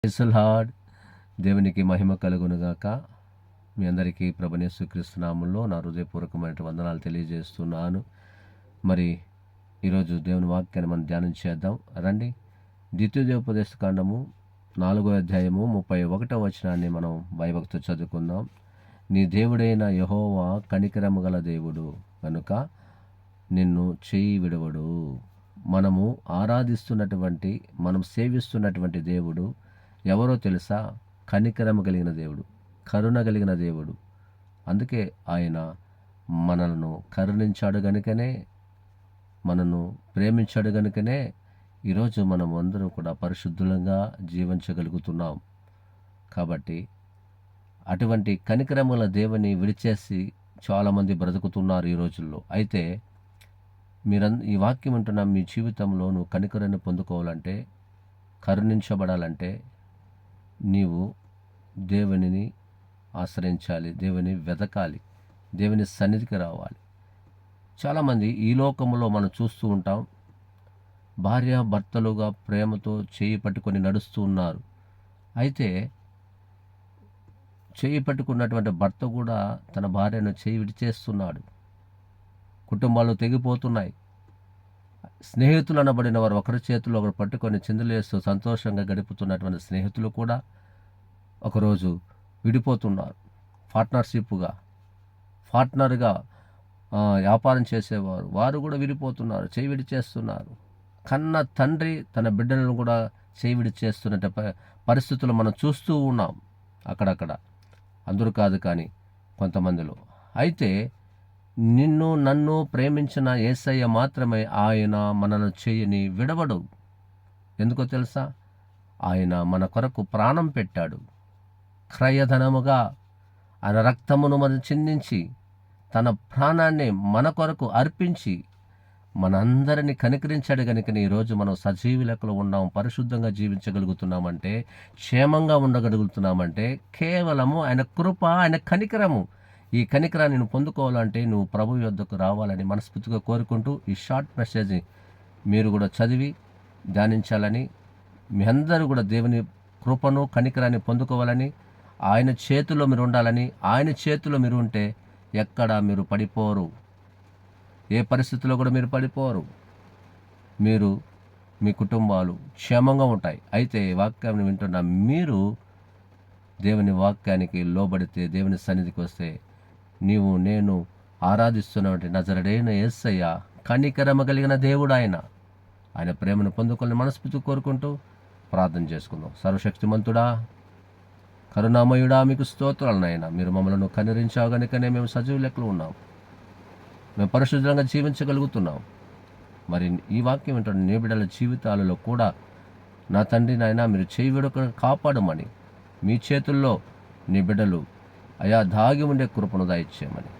Praise the lord. దేవునికి మహిమ కలుగునుగాక. మీ అందరికీ ప్రభువైన యేసుక్రీస్తు నామములో నా హృదయపూర్వకమైన వందనాలు తెలియజేస్తున్నాను. మరి ఈరోజు దేవుని వాక్యాన్ని మనం ధ్యానం చేద్దాం రండి. ద్వితీయోపదేశ కాండము 4వ అధ్యాయము 31వ వచనాన్ని మనం భయభక్తితో చదువుకుందాం. నీ దేవుడైన యెహోవా కనికరము గల దేవుడు కనుక నిన్ను చేయి విడవడు. మనము ఆరాధిస్తున్నటువంటి, మనం సేవిస్తున్నటువంటి దేవుడు ఎవరో తెలుసా? కనికరము కలిగిన దేవుడు, కరుణ కలిగిన దేవుడు. అందుకే ఆయన మనలను కరుణించాడు గనుకనే, మనను ప్రేమించాడు గనుకనే ఈరోజు మనం అందరం కూడా పరిశుద్ధులంగా జీవించగలుగుతున్నాం. కాబట్టి అటువంటి కనికరముల దేవుని విడిచేసి చాలామంది బ్రతుకుతున్నారు ఈ రోజుల్లో. అయితే ఈ వాక్యం ఉంటున్న మీ జీవితంలో నువ్వు కనికరాన్ని పొందుకోవాలంటే, కరుణించబడాలంటే నీవు దేవునిని ఆశ్రయించాలి, దేవుని వెతకాలి, దేవుని సన్నిధికి రావాలి. చాలామంది ఈ లోకంలో మనం చూస్తూ ఉంటాం, భార్య భర్తలుగా ప్రేమతో చేయి పట్టుకొని నడుస్తూ ఉన్నారు. అయితే చేయి పట్టుకున్నటువంటి భర్త కూడా తన భార్యను చేయి విడిచేస్తున్నాడు. కుటుంబాలు తెగిపోతున్నాయి. స్నేహితులు అనబడిన వారు ఒకరి చేతుల్లో ఒకరు పట్టుకొని చిందులేస్తూ సంతోషంగా గడుపుతున్నటువంటి స్నేహితులు కూడా ఒకరోజు విడిపోతున్నారు. పార్ట్నర్గా వ్యాపారం చేసేవారు వారు కూడా విడిపోతున్నారు, చేయి విడిచేస్తున్నారు. కన్న తండ్రి తన బిడ్డలను కూడా చేయి విడిచేస్తున్న పరిస్థితులు మనం చూస్తూ ఉన్నాం అక్కడక్కడ. అందరూ కాదు కానీ కొంతమందిలో. అయితే నిన్ను నన్ను ప్రేమించిన యేసయ్య మాత్రమే ఆయన మనను చేయని విడవడు. ఎందుకో తెలుసా? ఆయన మన కొరకు ప్రాణం పెట్టాడు. క్రయధనముగా ఆయన రక్తమును మనం చిందించి తన ప్రాణాన్ని మన కొరకు అర్పించి మనందరినీ కనికరించాడు కనుక ఈరోజు మనం సజీవ లెక్కలో ఉన్నాం, పరిశుద్ధంగా జీవించగలుగుతున్నామంటే, క్షేమంగా ఉండగలుగుతున్నామంటే కేవలము ఆయన కృప, ఆయన కనికరము. ఈ కనికరాన్ని నువ్వు పొందుకోవాలంటే నువ్వు ప్రభు యొద్దకు రావాలని మనస్ఫూర్తిగా కోరుకుంటూ ఈ షార్ట్ మెసేజ్ మీరు కూడా చదివి ధ్యానించాలని, మీ అందరూ కూడా దేవుని కృపను కనికరాన్ని పొందుకోవాలని, ఆయన చేతిలో మీరు ఉండాలని. ఆయన చేతిలో మీరు ఉంటే ఎక్కడ మీరు పడిపోరు, ఏ పరిస్థితుల్లో కూడా మీరు పడిపోరు. మీరు, మీ కుటుంబాలు క్షేమంగా ఉంటాయి. అయితే వాక్యాన్ని వింటున్న మీరు దేవుని వాక్యానికి లోబడితే, దేవుని సన్నిధికి వస్తే, నీవు నేను ఆరాధిస్తున్నటువంటి నజరేయుడైన యేసయ్య కనికరము కలిగిన దేవుడు ఆయన ప్రేమను పొందుకొని మనస్ఫూర్తి కోరుకుంటూ ప్రార్థన చేసుకుందాం. సర్వశక్తిమంతుడా, కరుణామయుడా, మీకు స్తోత్రాలు నాయన. మీరు మమ్మల్ని కనికరించావు కనుకనే మేము సజీవ లెక్కలు ఉన్నాం, మేము పరిశుద్ధంగా జీవించగలుగుతున్నాం. మరి ఈ వాక్యం ఏంటంటే నీ బిడ్డల జీవితాలలో కూడా నా తండ్రి నాయన మీరు చేయి విడక కాపాడమని, మీ చేతుల్లో నీ బిడ్డలు అయా దాగి ఉండే కృపను దయచేయమని,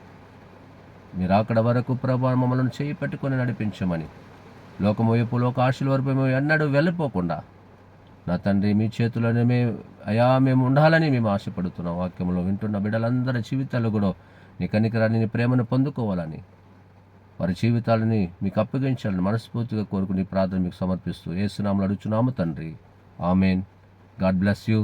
మీరు అక్కడ వరకు ప్రభా మమ్మల్ని చేయి పెట్టుకొని నడిపించమని, లోకము వైపు లోక ఆశల వరకు మేము ఎన్నడూ వెళ్ళిపోకుండా నా తండ్రి మీ చేతుల్లోనే మేము ఉండాలని మేము ఆశపడుతున్నాం. వాక్యంలో వింటున్న బిడ్డలందరి జీవితాలు కూడా నీ కనికరాన్ని, నీ ప్రేమను పొందుకోవాలని, వారి జీవితాలని మీకు అప్పగించాలని మనస్ఫూర్తిగా కోరుకుని ప్రార్థన మీకు సమర్పిస్తూ యేసు నామములో అడుగుచున్నాము తండ్రి. ఆమెన్. God bless you.